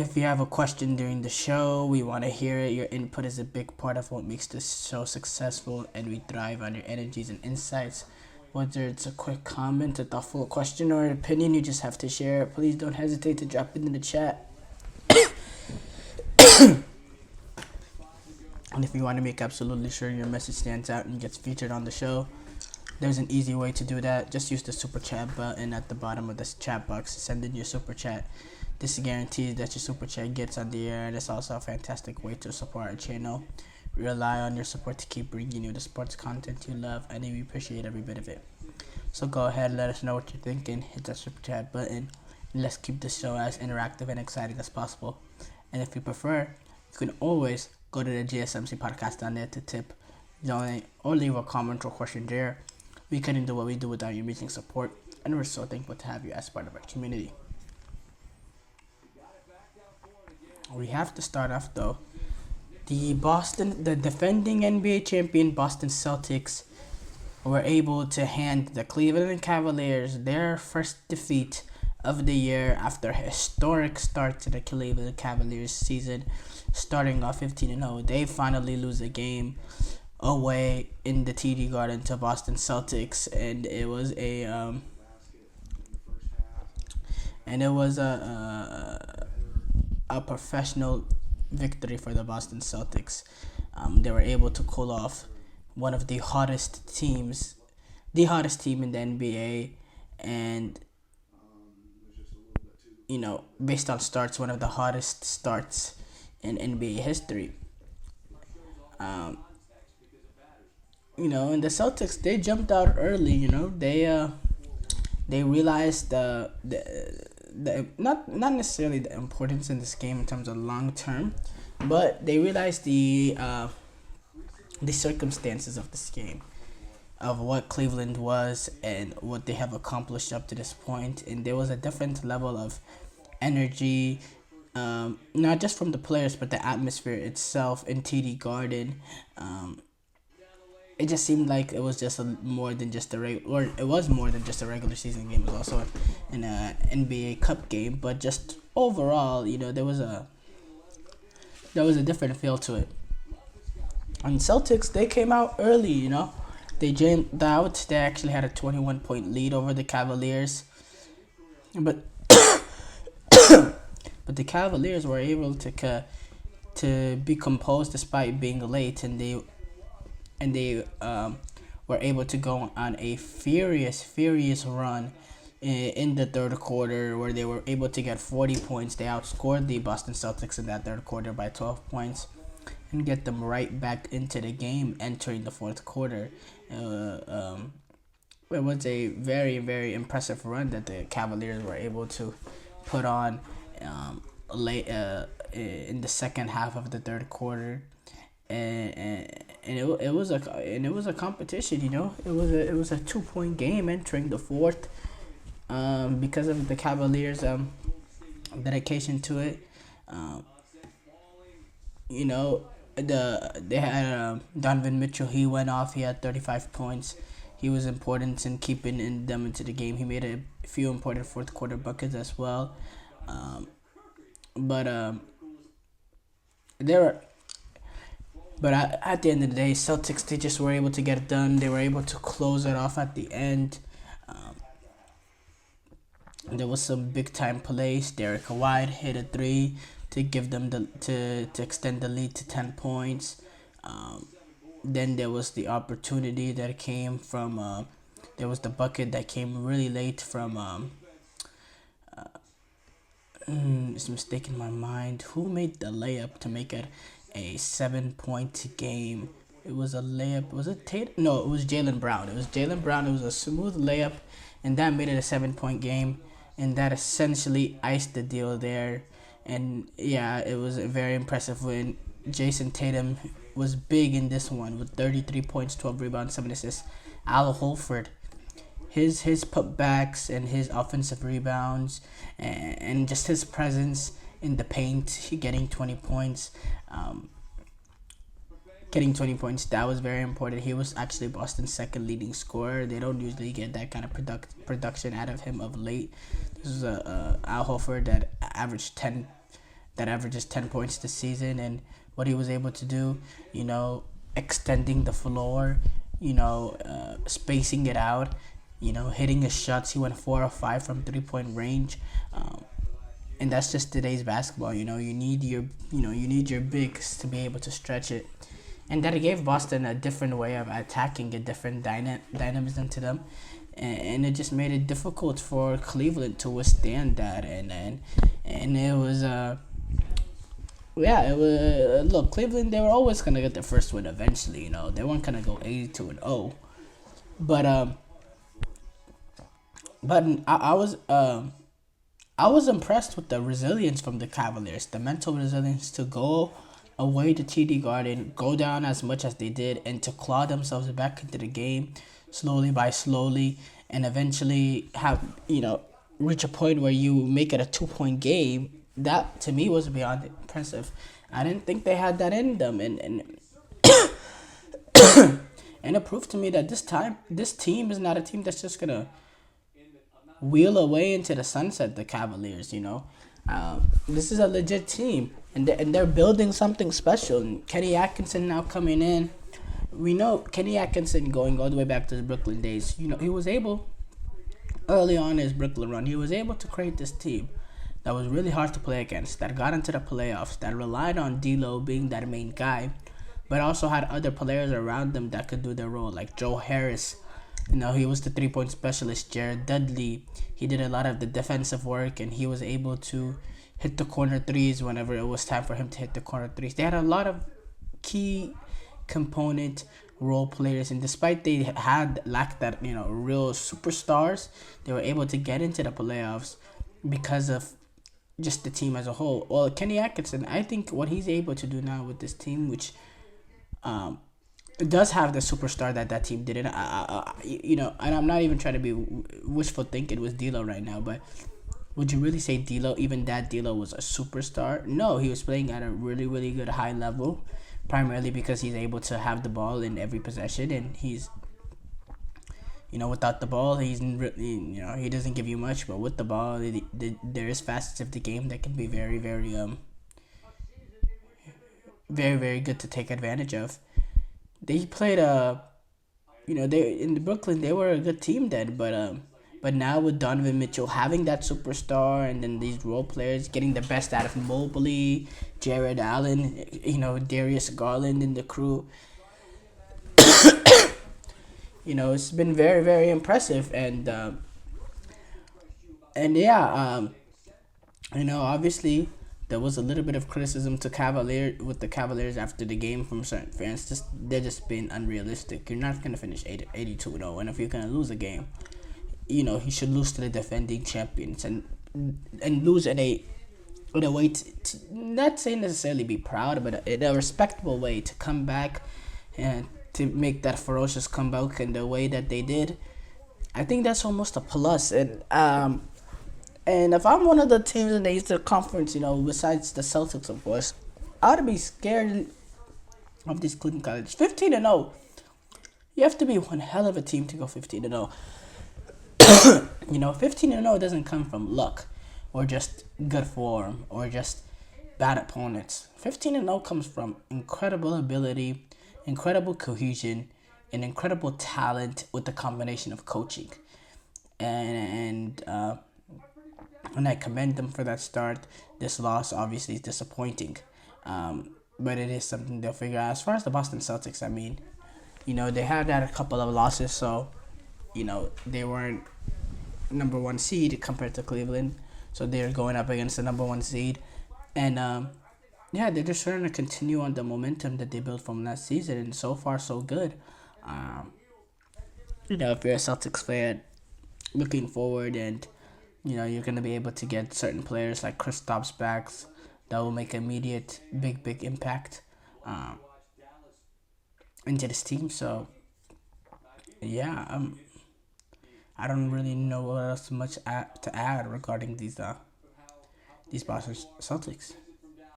If you have a question during the show, we want to hear it. Your input is a big part of what makes this show successful, and we thrive on your energies and insights. Whether it's a quick comment, a thoughtful question, or an opinion, you just have to share it. Please don't hesitate to drop it in the chat. And if you want to make absolutely sure your message stands out and gets featured on the show, there's an easy way to do that. Just use the super chat button at the bottom of this chat box. Send in your super chat. This guarantees that your super chat gets on the air, and it's also a fantastic way to support our channel. We rely on your support to keep bringing you the sports content you love, and we appreciate every bit of it. So go ahead and let us know what you're thinking. Hit that super chat button, and let's keep the show as interactive and exciting as possible. And if you prefer, you can always go to the GSMC podcast on there to tip, donate, or leave a comment or question there. We couldn't do what we do without your amazing support, and we're so thankful to have you as part of our community. We have to start off though. The defending NBA champion Boston Celtics were able to hand the Cleveland Cavaliers their first defeat of the year after a historic start to the Cleveland Cavaliers season, starting off 15-0. They finally lose a game away in the TD Garden to Boston Celtics, and it was a professional victory for the Boston Celtics. They were able to cool off one of the hottest team in the NBA, and based on starts, one of the hottest starts in NBA history. And the Celtics, they jumped out early. They realized the not necessarily the importance in this game in terms of long term, but they realized the circumstances of this game, of what Cleveland was and what they have accomplished up to this point, and there was a different level of energy, not just from the players but the atmosphere itself in TD Garden. It just seemed like it was just more than just a regular season game. It was also an NBA Cup game, but just overall, there was a different feel to it. And Celtics, they came out early. They jumped out. They actually had a 21-point lead over the Cavaliers, but but the Cavaliers were able to be composed despite being late, and they were able to go on a furious run in the third quarter, where they were able to get 40 points. They outscored the Boston Celtics in that third quarter by 12 points and get them right back into the game entering the fourth quarter. It was a very, very impressive run that the Cavaliers were able to put on late in the second half of the third quarter. And it was a competition. It was a 2-point game entering the fourth, because of the Cavaliers' dedication to it. They had Donovan Mitchell. He went off. He had 35 points. He was important in keeping them into the game. He made a few important fourth quarter buckets as well. But at the end of the day, Celtics, they just were able to get it done. They were able to close it off at the end. There was some big time plays. Derek White hit a 3 to give them to extend the lead to 10 points. Then there was the opportunity that came from. There was the bucket that came really late from. It's a mistake in my mind. Who made the layup to make it a 7-point game? It was a layup. Was it Tate? No, it was Jaylen Brown. It was a smooth layup, and that made it a 7-point game, and that essentially iced the deal there. And yeah, it was a very impressive win. Jason Tatum was big in this one with 33 points, 12 rebounds, 7 assists. Al Horford, his putbacks and his offensive rebounds and just his presence in the paint, getting 20 points. That was very important. He was actually Boston's second leading scorer. They don't usually get that kind of production out of him of late. This is Al Horford that averaged 10 that averages 10 points this season, and what he was able to do, you know, extending the floor, spacing it out, hitting his shots. He went 4 or 5 from 3-point range. And that's just today's basketball. You need your bigs to be able to stretch it, and that gave Boston a different way of attacking, a different dynamism to them, and it just made it difficult for Cleveland to withstand that. And it was it was look, Cleveland, they were always gonna get their first win eventually. They weren't gonna go 82-0, but I was impressed with the resilience from the Cavaliers, the mental resilience to go away to TD Garden, go down as much as they did, and to claw themselves back into the game slowly by slowly, and eventually reach a point where you make it a 2-point game. That to me was beyond impressive. I didn't think they had that in them, and and it proved to me that this team is not a team that's just gonna wheel away into the sunset. The Cavaliers, this is a legit team, and they're building something special. And Kenny Atkinson now coming in, we know Kenny Atkinson going all the way back to the Brooklyn days. He was able, early on in his Brooklyn run, he was able to create this team that was really hard to play against, that got into the playoffs, that relied on D'Lo being that main guy, but also had other players around them that could do their role, like Joe Harris. He was the 3-point specialist. Jared Dudley, he did a lot of the defensive work, and he was able to hit the corner threes whenever it was time for him to hit the corner threes. They had a lot of key component role players, and despite they lacked that, real superstars, they were able to get into the playoffs because of just the team as a whole. Well, Kenny Atkinson, I think what he's able to do now with this team, which does have the superstar that team didn't. And I'm not even trying to be wishful thinking with D'Lo right now, but would you really say D'Lo, even that D'Lo was a superstar? No, he was playing at a really, really good high level, primarily because he's able to have the ball in every possession, and he's, without the ball, he's really, he doesn't give you much, but with the ball, there is facets of the game that can be very, very, very, very good to take advantage of. They played they in Brooklyn, they were a good team then, but now with Donovan Mitchell having that superstar, and then these role players getting the best out of Mobley, Jared Allen, Darius Garland and the crew, it's been very, very impressive. And obviously there was a little bit of criticism to the Cavaliers after the game from certain fans. They're just being unrealistic. You're not gonna finish 82-0, and if you're gonna lose a game, he should lose to the defending champions, and lose in a way to not say necessarily be proud, but in a respectable way, to come back and to make that ferocious comeback in the way that they did. I think that's almost a plus. And if I'm one of the teams in the Eastern Conference, besides the Celtics, of course, I would be scared of these Cleveland Cavaliers. 15-0. You have to be one hell of a team to go 15-0. 15-0 doesn't come from luck or just good form or just bad opponents. 15-0 comes from incredible ability, incredible cohesion, and incredible talent with the combination of coaching. And I commend them for that start. This loss obviously is disappointing, but it is something they'll figure out. As far as the Boston Celtics, I mean, they had had a couple of losses, so they weren't number 1 seed compared to Cleveland, so they're going up against the number 1 seed, and they're just trying to continue on the momentum that they built from last season, and so far so good. If you're a Celtics fan, looking forward, and you're going to be able to get certain players like Kristaps back that will make immediate big impact into this team. So I don't really know what else much to add regarding these Boston Celtics.